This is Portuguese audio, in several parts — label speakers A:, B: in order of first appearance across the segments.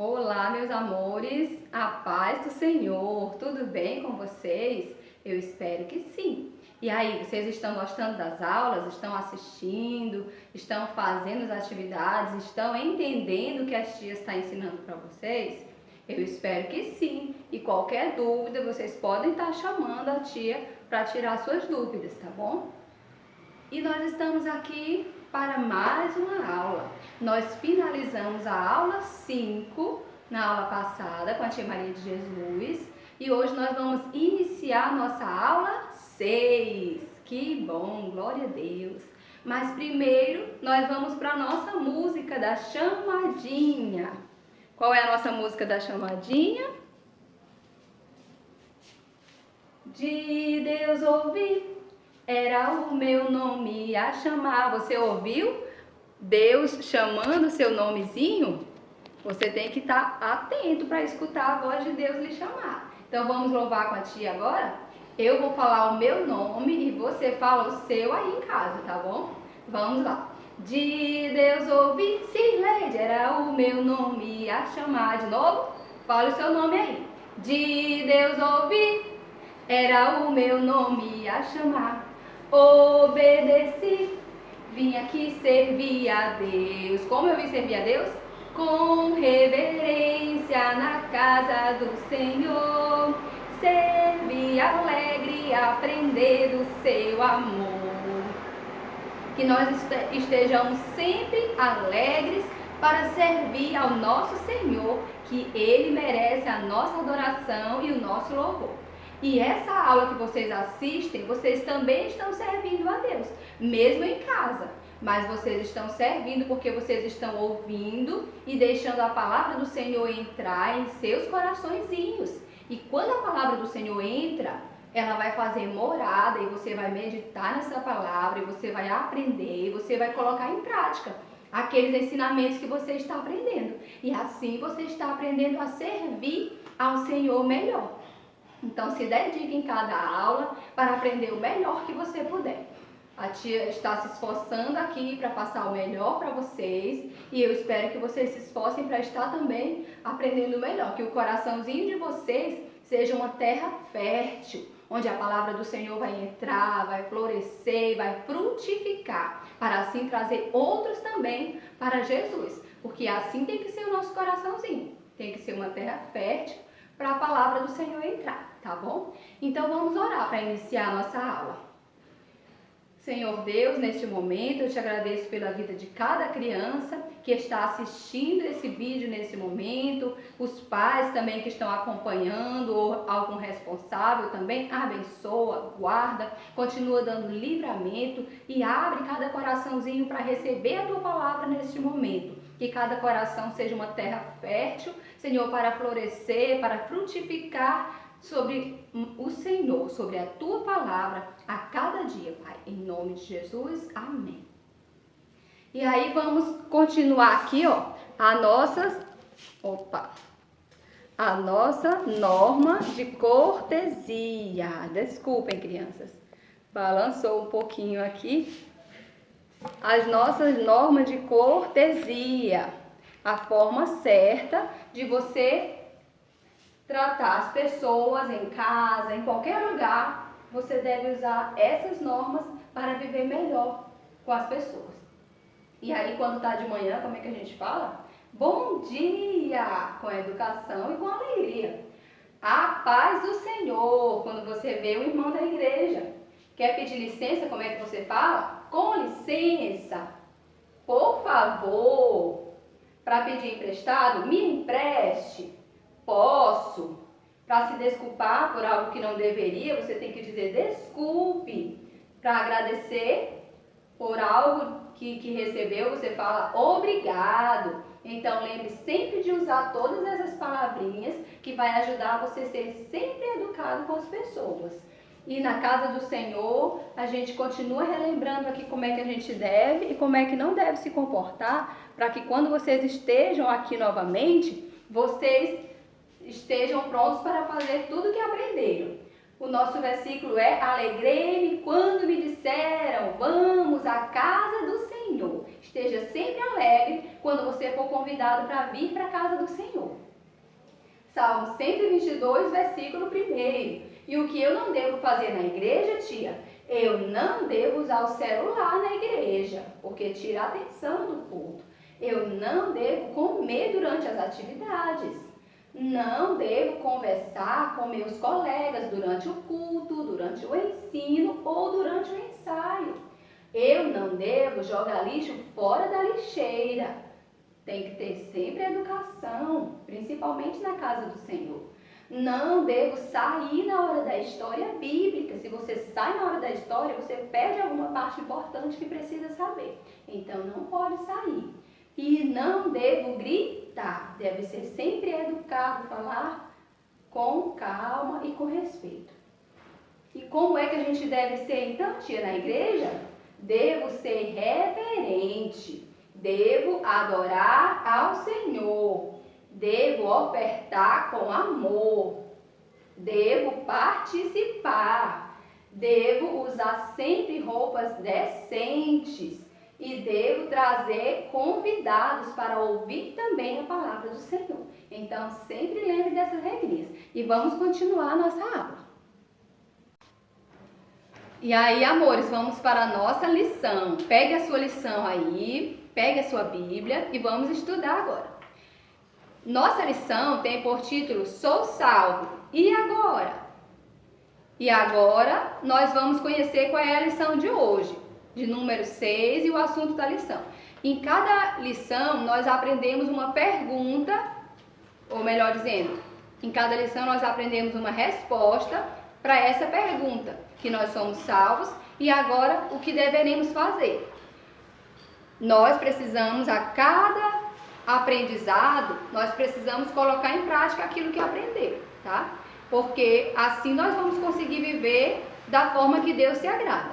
A: Olá, meus amores, a paz do Senhor, tudo bem com vocês? Eu espero que sim. E aí, vocês estão gostando das aulas? Estão assistindo? Estão fazendo as atividades? Estão entendendo o que as tias estão ensinando para vocês? Eu espero que sim. E qualquer dúvida, vocês podem estar chamando a tia para tirar suas dúvidas, tá bom? E nós estamos aqui para mais uma aula. Nós finalizamos a aula 5 na aula passada com a tia Maria de Jesus e hoje nós vamos iniciar a nossa aula 6. Que bom, glória a Deus! Mas primeiro nós vamos para a nossa música da chamadinha. Qual é a nossa música da chamadinha? De Deus ouvir. Era o meu nome a chamar. Você ouviu Deus chamando seu nomezinho? Você tem que estar atento para escutar a voz de Deus lhe chamar. Então vamos louvar com a tia agora? Eu vou falar o meu nome e você fala o seu aí em casa, tá bom? Vamos lá. De Deus ouvi, Cirleide, era o meu nome a chamar. De novo, fala o seu nome aí. De Deus ouvi, era o meu nome a chamar. Obedeci, vim aqui servir a Deus. Como eu vim servir a Deus? Com reverência na casa do Senhor. Servir alegre, aprender do seu amor. Que nós estejamos sempre alegres para servir ao nosso Senhor, que Ele merece a nossa adoração e o nosso louvor. E essa aula que vocês assistem, vocês também estão servindo a Deus, mesmo em casa. Mas vocês estão servindo porque vocês estão ouvindo e deixando a palavra do Senhor entrar em seus coraçõezinhos. E quando a palavra do Senhor entra, ela vai fazer morada e você vai meditar nessa palavra e você vai aprender e você vai colocar em prática aqueles ensinamentos que você está aprendendo. E assim você está aprendendo a servir ao Senhor melhor. Então se dedique em cada aula para aprender o melhor que você puder. A tia está se esforçando aqui para passar o melhor para vocês e eu espero que vocês se esforcem para estar também aprendendo o melhor. Que o coraçãozinho de vocês seja uma terra fértil, onde a palavra do Senhor vai entrar, vai florescer, vai frutificar, para assim trazer outros também para Jesus. Porque assim tem que ser o nosso coraçãozinho, tem que ser uma terra fértil para a palavra do Senhor entrar, tá bom? Então vamos orar para iniciar a nossa aula. Senhor Deus, neste momento eu te agradeço pela vida de cada criança que está assistindo esse vídeo nesse momento, os pais também que estão acompanhando ou algum responsável também, abençoa, guarda, continua dando livramento e abre cada coraçãozinho para receber a tua palavra neste momento. Que cada coração seja uma terra fértil, Senhor, para florescer, para frutificar sobre o Senhor, sobre a tua palavra a cada dia, Pai. Em nome de Jesus, amém. E aí vamos continuar aqui, ó, a nossa norma de cortesia. Desculpem, crianças. Balançou um pouquinho aqui. As nossas normas de cortesia. A forma certa de você tratar as pessoas em casa, em qualquer lugar, você deve usar essas normas para viver melhor com as pessoas. E aí, quando tá de manhã, como é que a gente fala? Bom dia! Com educação e com alegria. A paz do Senhor, quando você vê o irmão da igreja. Quer pedir licença, como é que você fala? Com licença. Por favor. Para pedir emprestado, me empreste. Posso. Para se desculpar por algo que não deveria, você tem que dizer desculpe. Para agradecer por algo que recebeu, você fala obrigado. Então lembre sempre de usar todas essas palavrinhas que vai ajudar você a ser sempre educado com as pessoas. E na casa do Senhor, a gente continua relembrando aqui como é que a gente deve e como é que não deve se comportar, para que quando vocês estejam aqui novamente, vocês estejam prontos para fazer tudo que aprenderam. O nosso versículo é: alegrei-me quando me disseram, vamos à casa do Senhor. Esteja sempre alegre quando você for convidado para vir para a casa do Senhor. Salmo 122, versículo 1. E o que eu não devo fazer na igreja, tia? Eu não devo usar o celular na igreja, porque tira a atenção do culto. Eu não devo comer durante as atividades. Não devo conversar com meus colegas durante o culto, durante o ensino ou durante o ensaio. Eu não devo jogar lixo fora da lixeira. Tem que ter sempre educação, principalmente na casa do Senhor. Não devo sair na hora da história bíblica. Se você sai na hora da história, você perde alguma parte importante que precisa saber. Então não pode sair. E não devo gritar. Deve ser sempre educado, falar com calma e com respeito. E como é que a gente deve ser então, tia, na igreja? Devo ser reverente. Devo adorar ao Senhor. Devo ofertar com amor. Devo participar. Devo usar sempre roupas decentes. E devo trazer convidados para ouvir também a palavra do Senhor. Então, sempre lembre dessas regrinhas. E vamos continuar a nossa aula. E aí, amores, vamos para a nossa lição. Pegue a sua lição aí, pegue a sua Bíblia e vamos estudar agora. Nossa lição tem por título Sou Salvo. E agora? E agora nós vamos conhecer qual é a lição de hoje, de número 6 e o assunto da lição. Em cada lição nós aprendemos uma pergunta, ou melhor dizendo, em cada lição nós aprendemos uma resposta para essa pergunta, que nós somos salvos e agora o que deveremos fazer. Nós precisamos, a cada aprendizado, nós precisamos colocar em prática aquilo que aprendeu, tá? Porque assim nós vamos conseguir viver da forma que Deus se agrada.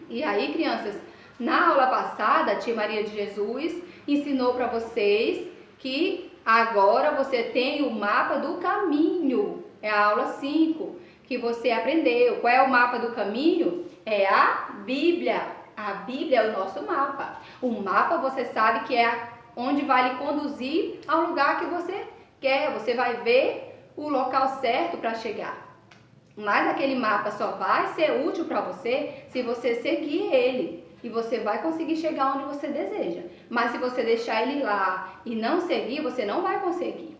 A: E aí, crianças, na aula passada, a tia Maria de Jesus ensinou para vocês que agora você tem o mapa do caminho. É a aula 5 que você aprendeu. Qual é o mapa do caminho? É a Bíblia. A Bíblia é o nosso mapa. O mapa você sabe que é onde vai lhe conduzir ao lugar que você quer. Você vai ver o local certo para chegar. Mas aquele mapa só vai ser útil para você se você seguir ele. E você vai conseguir chegar onde você deseja. Mas se você deixar ele lá e não seguir, você não vai conseguir.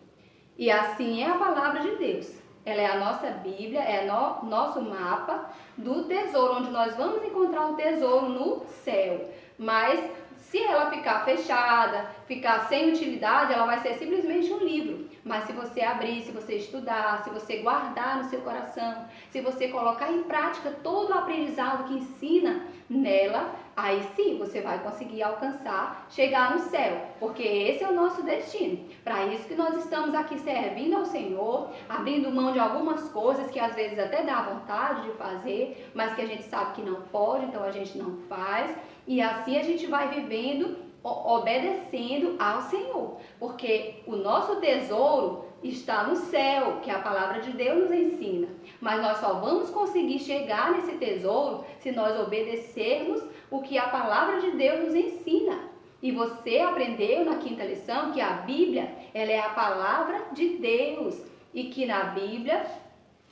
A: E assim é a palavra de Deus. Ela é a nossa Bíblia, é nosso mapa do tesouro, onde nós vamos encontrar o tesouro no céu. Mas se ela ficar fechada, ficar sem utilidade, ela vai ser simplesmente um livro. Mas se você abrir, se você estudar, se você guardar no seu coração, se você colocar em prática todo o aprendizado que ensina nela, aí sim você vai conseguir alcançar, chegar no céu. Porque esse é o nosso destino. Para isso que nós estamos aqui servindo ao Senhor, abrindo mão de algumas coisas que às vezes até dá vontade de fazer, mas que a gente sabe que não pode, então a gente não faz. E assim a gente vai vivendo, obedecendo ao Senhor, porque o nosso tesouro está no céu, que a palavra de Deus nos ensina. Mas nós só vamos conseguir chegar nesse tesouro se nós obedecermos o que a palavra de Deus nos ensina. E você aprendeu na 5ª lição que a Bíblia, ela é a palavra de Deus e que na Bíblia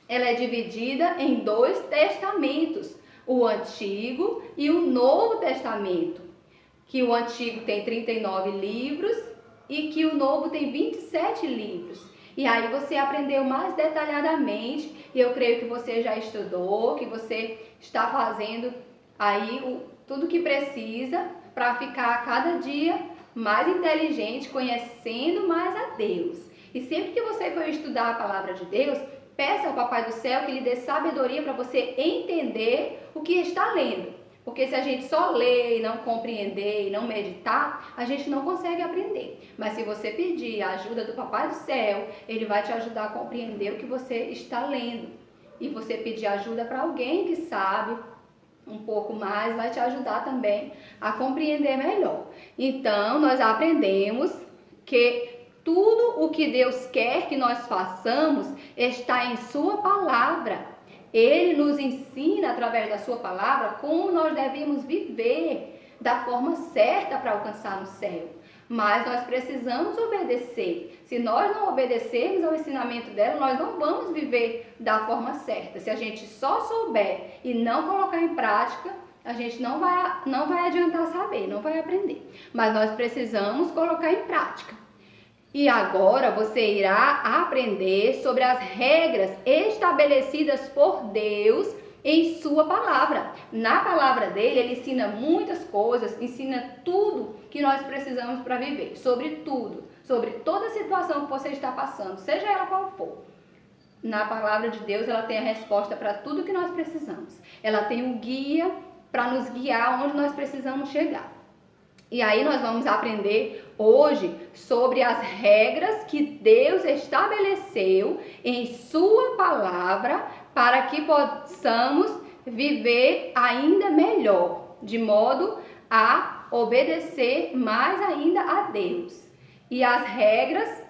A: ela é dividida em 2 testamentos, o Antigo e o Novo Testamento. Que o Antigo tem 39 livros e que o Novo tem 27 livros. E aí você aprendeu mais detalhadamente, e eu creio que você já estudou, que você está fazendo aí tudo que precisa para ficar a cada dia mais inteligente, conhecendo mais a Deus. E sempre que você for estudar a palavra de Deus, peça ao Papai do Céu que lhe dê sabedoria para você entender o que está lendo. Porque se a gente só ler e não compreender e não meditar, a gente não consegue aprender. Mas se você pedir a ajuda do Papai do Céu, ele vai te ajudar a compreender o que você está lendo. E você pedir ajuda para alguém que sabe um pouco mais, vai te ajudar também a compreender melhor. Então, nós aprendemos que tudo o que Deus quer que nós façamos está em sua palavra. Ele nos ensina, através da sua palavra, como nós devemos viver. da forma certa para alcançar no céu. Mas nós precisamos obedecer. Se nós não obedecermos ao ensinamento dela, nós não vamos viver da forma certa. Se a gente só souber e não colocar em prática, a gente não vai adiantar saber, não vai aprender. Mas nós precisamos colocar em prática. E agora você irá aprender sobre as regras estabelecidas por Deus em sua palavra. Na palavra dele, ele ensina muitas coisas, ensina tudo que nós precisamos para viver, sobre tudo, sobre toda situação que você está passando, seja ela qual for. Na palavra de Deus, ela tem a resposta para tudo que nós precisamos. Ela tem um guia para nos guiar onde nós precisamos chegar. E aí nós vamos aprender hoje sobre as regras que Deus estabeleceu em sua palavra para que possamos viver ainda melhor, de modo a obedecer mais ainda a Deus. E as regras,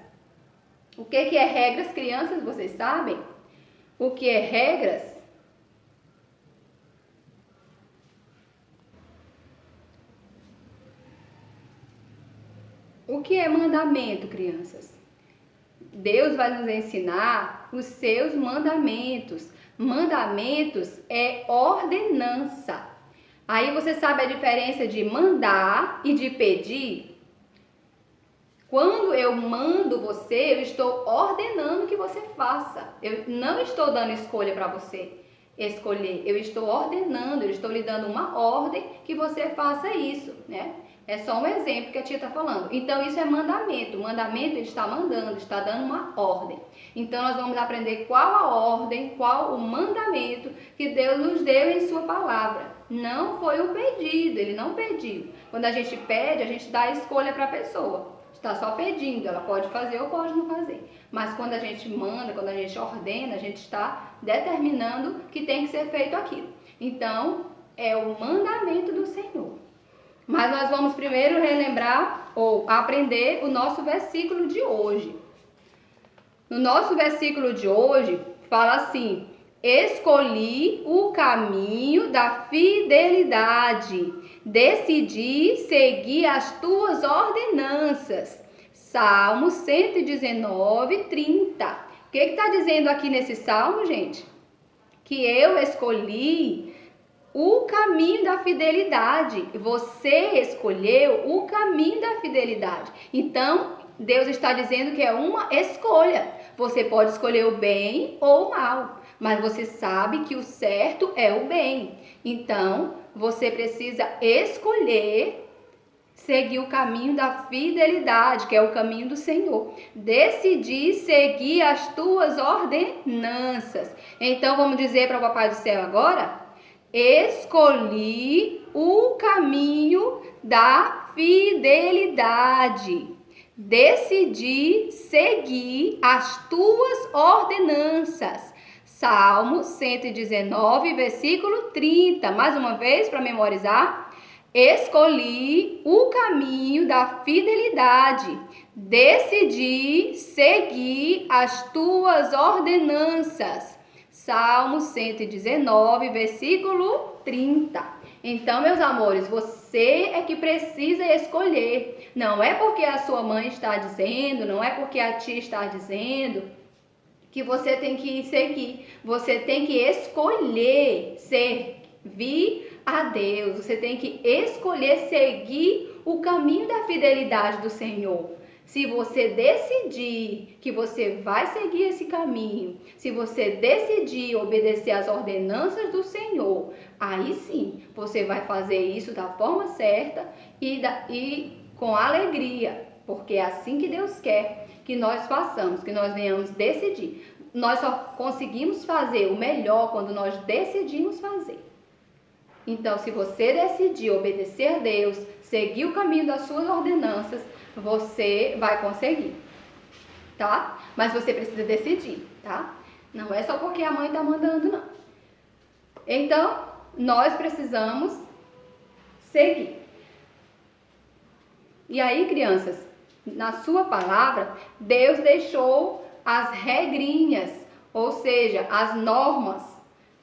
A: o que é regras, crianças? Vocês sabem? O que é regras? O que é mandamento, crianças? Deus vai nos ensinar os seus mandamentos. Mandamentos é ordenança. Aí você sabe a diferença de mandar e de pedir? Quando eu mando você, eu estou ordenando que você faça. Eu não estou dando escolha para você escolher. Eu estou ordenando, eu estou lhe dando uma ordem que você faça isso, né? É só um exemplo que a tia está falando. Então, isso é mandamento. O mandamento, ele está mandando, está dando uma ordem. Então, nós vamos aprender qual a ordem, qual o mandamento que Deus nos deu em sua palavra. Não foi o pedido, ele não pediu. Quando a gente pede, a gente dá a escolha para a pessoa. Está só pedindo, ela pode fazer ou pode não fazer. Mas quando a gente manda, quando a gente ordena, a gente está determinando que tem que ser feito aquilo. Então, é o mandamento do Senhor. Mas nós vamos primeiro relembrar ou aprender o nosso versículo de hoje. No nosso versículo de hoje, fala assim: escolhi o caminho da fidelidade, decidi seguir as tuas ordenanças. Salmo 119, 30. O que está dizendo aqui nesse salmo, gente? Que eu escolhi o caminho da fidelidade. Você escolheu o caminho da fidelidade. Então, Deus está dizendo que é uma escolha. Você pode escolher o bem ou o mal, mas você sabe que o certo é o bem. Então, você precisa escolher seguir o caminho da fidelidade, que é o caminho do Senhor. Decidir seguir as tuas ordenanças. Então, vamos dizer para o Papai do Céu agora: escolhi o caminho da fidelidade. Decidi seguir as tuas ordenanças. Salmo 119, versículo 30. Mais uma vez para memorizar. Escolhi o caminho da fidelidade. Decidi seguir as tuas ordenanças. Salmo 119, versículo 30. Então, meus amores, você é que precisa escolher. Não é porque a sua mãe está dizendo, não é porque a tia está dizendo que você tem que seguir. Você tem que escolher servir a Deus. Você tem que escolher seguir o caminho da fidelidade do Senhor. Se você decidir que você vai seguir esse caminho, se você decidir obedecer às ordenanças do Senhor, aí sim você vai fazer isso da forma certa e com alegria, porque é assim que Deus quer que nós façamos, que nós venhamos decidir. Nós só conseguimos fazer o melhor quando nós decidimos fazer. Então, se você decidir obedecer a Deus, seguir o caminho das suas ordenanças, você vai conseguir, tá? Mas você precisa decidir, tá? Não é só porque a mãe tá mandando, não. Então, nós precisamos seguir. E aí, crianças, na sua palavra, Deus deixou as regrinhas, ou seja, as normas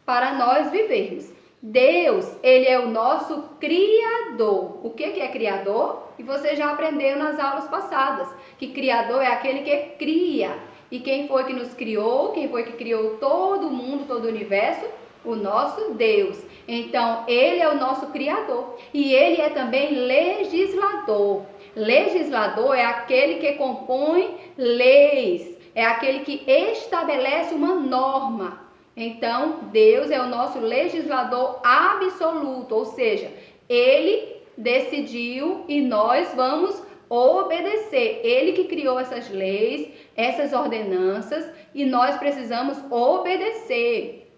A: para nós vivermos. Deus, ele é o nosso Criador. O que é Criador? E você já aprendeu nas aulas passadas, que Criador é aquele que cria. E quem foi que nos criou? Quem foi que criou todo o mundo, todo o universo? O nosso Deus. Então, ele é o nosso Criador. E ele é também legislador. Legislador é aquele que compõe leis. É aquele que estabelece uma norma. Então, Deus é o nosso legislador absoluto, ou seja, ele decidiu e nós vamos obedecer. Ele que criou essas leis, essas ordenanças, e nós precisamos obedecer.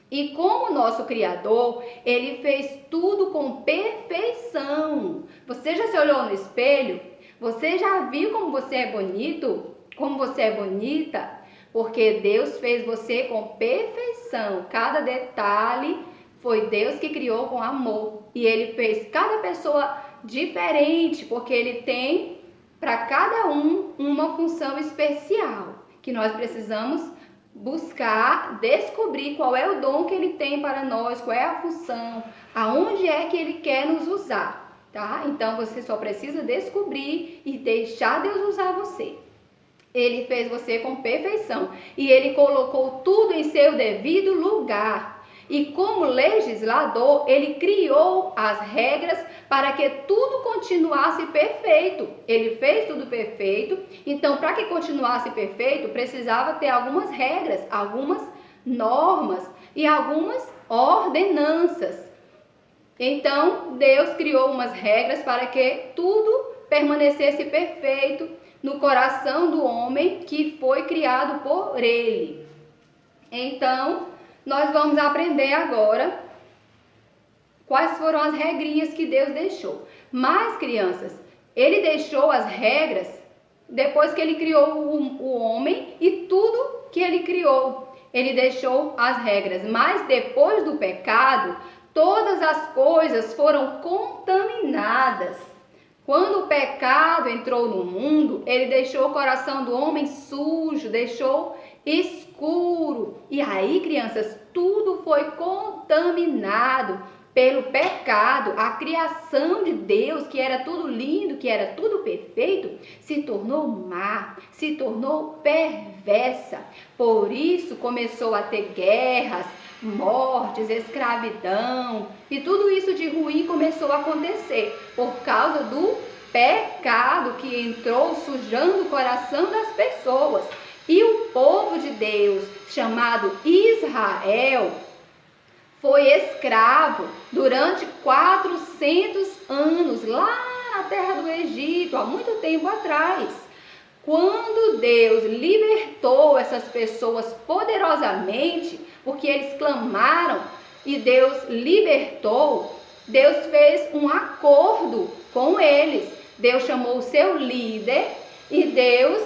A: E como nosso Criador, ele fez tudo com perfeição. Você já se olhou no espelho? Você já viu como você é bonito? Como você é bonita? Porque Deus fez você com perfeição. Cada detalhe foi Deus que criou com amor. E ele fez cada pessoa diferente, porque ele tem para cada um uma função especial, que nós precisamos buscar, descobrir qual é o dom que ele tem para nós, qual é a função, aonde é que ele quer nos usar, tá? Então você só precisa descobrir e deixar Deus usar você. Ele fez você com perfeição e ele colocou tudo em seu devido lugar. E como legislador, ele criou as regras para que tudo continuasse perfeito. Ele fez tudo perfeito. Então, para que continuasse perfeito, precisava ter algumas regras, algumas normas e algumas ordenanças. Então, Deus criou umas regras para que tudo permanecesse perfeito no coração do homem que foi criado por ele. Então, nós vamos aprender agora quais foram as regrinhas que Deus deixou. Mas, crianças, ele deixou as regras depois que ele criou o homem e tudo que ele criou. Ele deixou as regras, mas depois do pecado, todas as coisas foram contaminadas. Quando o pecado entrou no mundo, ele deixou o coração do homem sujo, deixou escuro. E aí, crianças, tudo foi contaminado pelo pecado. A criação de Deus, que era tudo lindo, que era tudo perfeito, se tornou má, se tornou perversa. Por isso começou a ter guerras, mortes, escravidão, e tudo isso de ruim começou a acontecer por causa do pecado que entrou sujando o coração das pessoas. E o povo de Deus, chamado Israel, foi escravo durante 400 anos lá na terra do Egito, há muito tempo atrás. Quando Deus libertou essas pessoas poderosamente, porque eles clamaram e Deus libertou, Deus fez um acordo com eles. Deus chamou o seu líder e Deus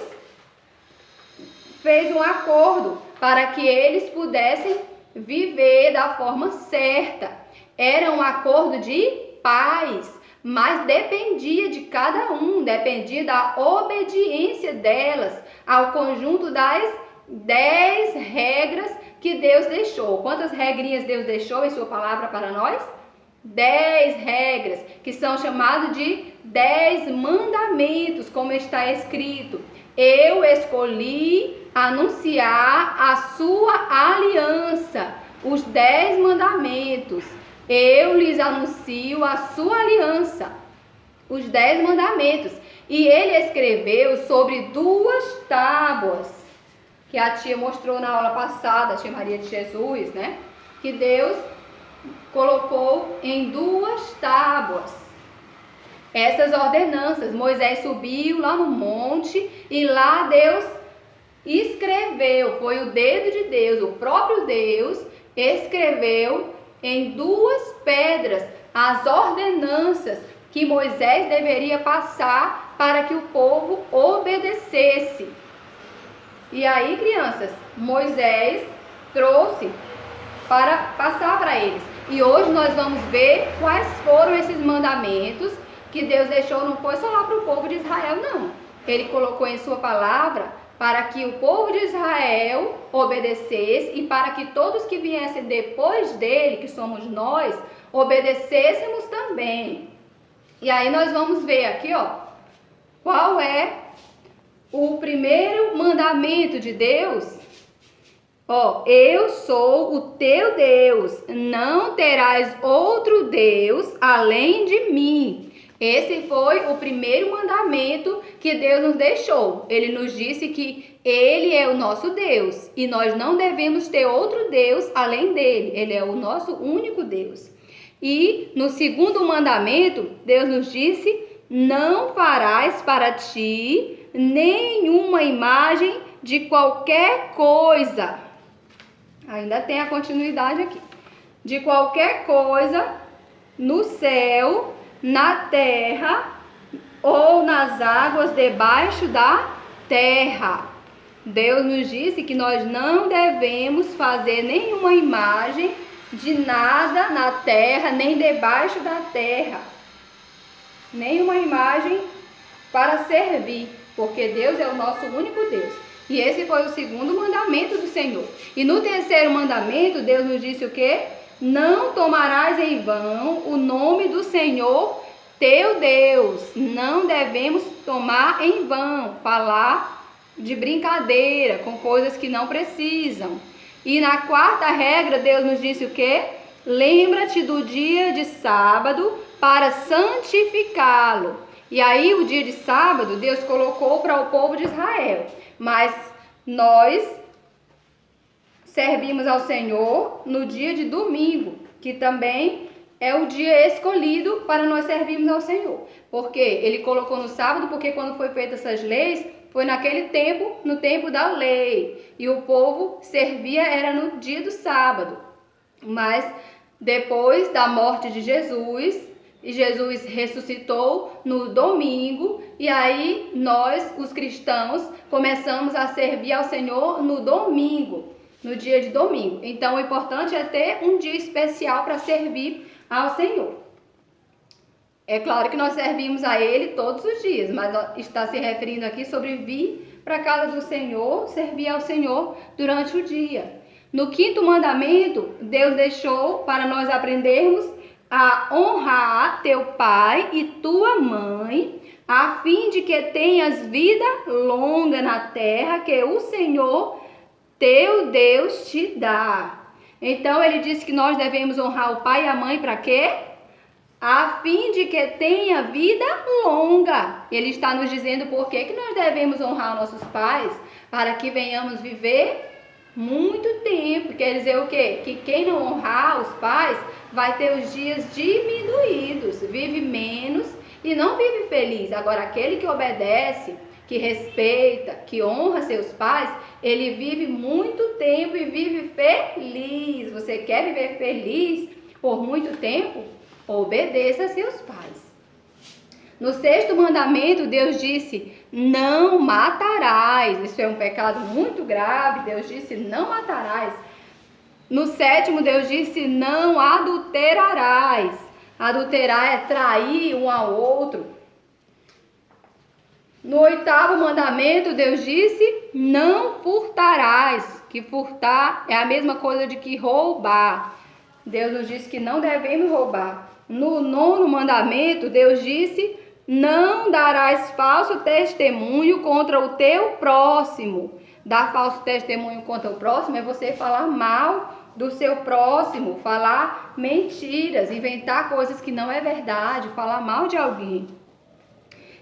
A: fez um acordo para que eles pudessem viver da forma certa. Era um acordo de paz, mas dependia de cada um, dependia da obediência delas ao conjunto das 10 regras que Deus deixou. Quantas regrinhas Deus deixou em sua palavra para nós? 10 regras, que são chamadas de 10 mandamentos, como está escrito. Eu escolhi anunciar a sua aliança, os 10 mandamentos. Eu lhes anuncio a sua aliança, os 10 mandamentos. E ele escreveu sobre 2 tábuas, que a tia mostrou na aula passada, a tia Maria de Jesus, né? Que Deus colocou em 2 tábuas essas ordenanças. Moisés subiu lá no monte e lá Deus escreveu, foi o dedo de Deus, o próprio Deus escreveu em 2 pedras as ordenanças que Moisés deveria passar para que o povo obedecesse. E aí, crianças, Moisés trouxe para passar para eles. E hoje nós vamos ver quais foram esses mandamentos que Deus deixou. Não foi só lá para o povo de Israel, não. Ele colocou em sua palavra para que o povo de Israel obedecesse e para que todos que viessem depois dele, que somos nós, obedecêssemos também. E aí nós vamos ver aqui, ó, qual é o primeiro mandamento de Deus. Ó, eu sou o teu Deus, não terás outro Deus além de mim. Esse foi o primeiro mandamento que Deus nos deixou. Ele nos disse que Ele é o nosso Deus e nós não devemos ter outro Deus além dele. Ele é o nosso único Deus. E no segundo mandamento, Deus nos disse: não farás para ti nenhuma imagem de qualquer coisa. Ainda tem a continuidade aqui. De qualquer coisa no céu, na terra ou nas águas debaixo da terra. Deus nos disse que nós não devemos fazer nenhuma imagem de nada na terra, nem debaixo da terra. Nenhuma imagem para servir, porque Deus é o nosso único Deus. E esse foi o segundo mandamento do Senhor. E no terceiro mandamento, Deus nos disse o quê? Não tomarás em vão o nome do Senhor teu Deus. Não devemos tomar em vão, falar de brincadeira, com coisas que não precisam. E na quarta regra, Deus nos disse o quê? Lembra-te do dia de sábado para santificá-lo. E aí o dia de sábado Deus colocou para o povo de Israel. Mas nós servimos ao Senhor no dia de domingo, que também é o dia escolhido para nós servirmos ao Senhor. Porque Ele colocou no sábado, porque quando foi feitas essas leis, foi naquele tempo, no tempo da lei. E o povo servia, era no dia do sábado. Mas depois da morte de Jesus, e Jesus ressuscitou no domingo, e aí nós, os cristãos, começamos a servir ao Senhor no domingo, no dia de domingo. Então, o importante é ter um dia especial para servir ao Senhor. É claro que nós servimos a Ele todos os dias, mas está se referindo aqui sobre vir para a casa do Senhor, servir ao Senhor durante o dia. No quinto mandamento, Deus deixou para nós aprendermos a honrar teu pai e tua mãe, a fim de que tenhas vida longa na terra que o Senhor teu Deus te dá. Então ele disse que nós devemos honrar o pai e a mãe para quê? A fim de que tenha vida longa. Ele está nos dizendo por que nós devemos honrar nossos pais, para que venhamos viver muito tempo. Quer dizer o quê? Que quem não honrar os pais vai ter os dias diminuídos, vive menos e não vive feliz. Agora, aquele que obedece, que respeita, que honra seus pais, ele vive muito tempo e vive feliz. Você quer viver feliz por muito tempo? Obedeça a seus pais. No sexto mandamento, Deus disse: não matarás. Isso é um pecado muito grave. Deus disse: não matarás. No sétimo, Deus disse: não adulterarás. Adulterar é trair um ao outro. No oitavo mandamento, Deus disse: não furtarás. Que furtar é a mesma coisa de que roubar. Deus nos disse que não devemos roubar. No nono mandamento, Deus disse: não darás falso testemunho contra o teu próximo. Dar falso testemunho contra o próximo é você falar mal do seu próximo, falar mentiras, inventar coisas que não é verdade, falar mal de alguém.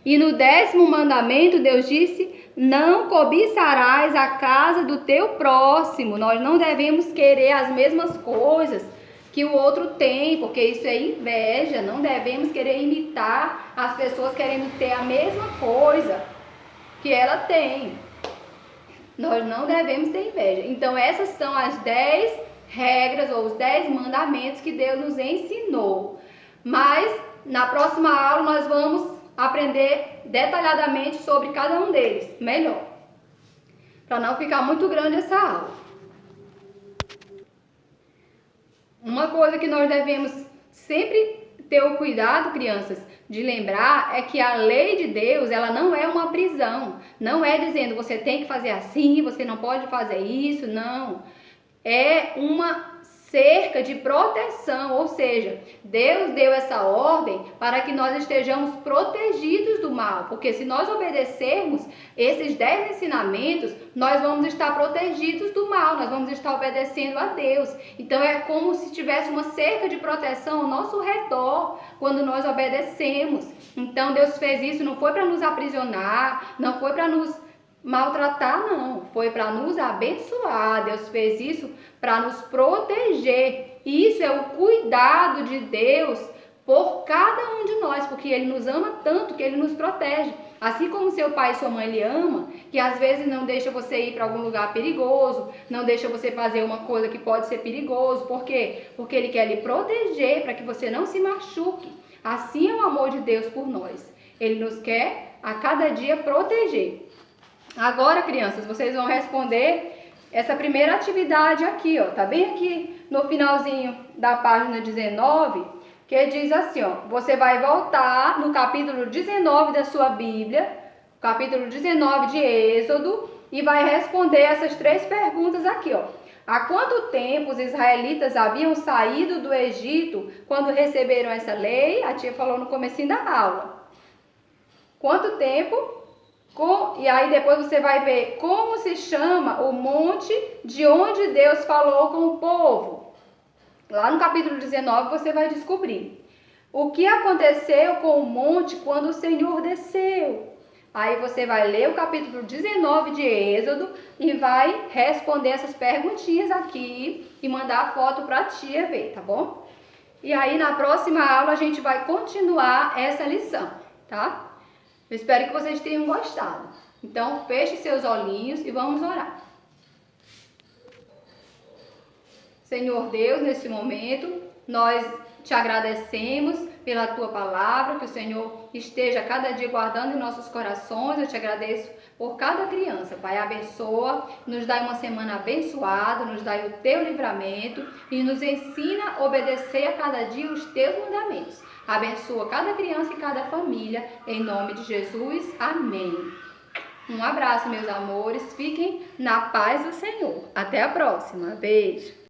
A: E no décimo mandamento, Deus disse: não cobiçarás a casa do teu próximo. Nós não devemos querer as mesmas coisas que o outro tem, porque isso é inveja. Não devemos querer imitar as pessoas querendo ter a mesma coisa que ela tem. Nós não devemos ter inveja. Então essas são as 10 regras ou os 10 mandamentos que Deus nos ensinou. Mas na próxima aula nós vamos aprender detalhadamente sobre cada um deles, melhor, para não ficar muito grande essa aula. Uma coisa que nós devemos sempre ter o cuidado, crianças, de lembrar é que a lei de Deus, ela não é uma prisão. Não é dizendo você tem que fazer assim, você não pode fazer isso, não. É uma cerca de proteção, ou seja, Deus deu essa ordem para que nós estejamos protegidos do mal, porque se nós obedecermos esses 10 ensinamentos, nós vamos estar protegidos do mal, nós vamos estar obedecendo a Deus. Então é como se tivesse uma cerca de proteção ao nosso redor quando nós obedecemos. Então Deus fez isso, não foi para nos aprisionar, não foi para nos maltratar, não, foi para nos abençoar. Deus fez isso para nos proteger. Isso é o cuidado de Deus por cada um de nós, porque Ele nos ama tanto que Ele nos protege. Assim como seu pai e sua mãe lhe amam, que às vezes não deixa você ir para algum lugar perigoso, não deixa você fazer uma coisa que pode ser perigoso. Por quê? Porque Ele quer lhe proteger para que você não se machuque. Assim é o amor de Deus por nós. Ele nos quer a cada dia proteger. Agora, crianças, vocês vão responder essa primeira atividade aqui, ó. Tá bem aqui no finalzinho da página 19, que diz assim, ó. Você vai voltar no capítulo 19 da sua Bíblia, capítulo 19 de Êxodo, e vai responder essas 3 perguntas aqui, ó. Há quanto tempo os israelitas haviam saído do Egito quando receberam essa lei? A tia falou no comecinho da aula. Quanto tempo? E aí depois você vai ver como se chama o monte de onde Deus falou com o povo. Lá no capítulo 19 você vai descobrir. O que aconteceu com o monte quando o Senhor desceu? Aí você vai ler o capítulo 19 de Êxodo e vai responder essas perguntinhas aqui e mandar a foto para a tia ver, tá bom? E aí na próxima aula a gente vai continuar essa lição, tá? Eu espero que vocês tenham gostado. Então, feche seus olhinhos e vamos orar. Senhor Deus, nesse momento, nós te agradecemos pela tua palavra, que o Senhor esteja cada dia guardando em nossos corações. Eu te agradeço por cada criança. Pai, abençoa, nos dá uma semana abençoada, nos dá o teu livramento e nos ensina a obedecer a cada dia os teus mandamentos. Abençoa cada criança e cada família, em nome de Jesus. Amém. Um abraço, meus amores. Fiquem na paz do Senhor. Até a próxima. Beijo.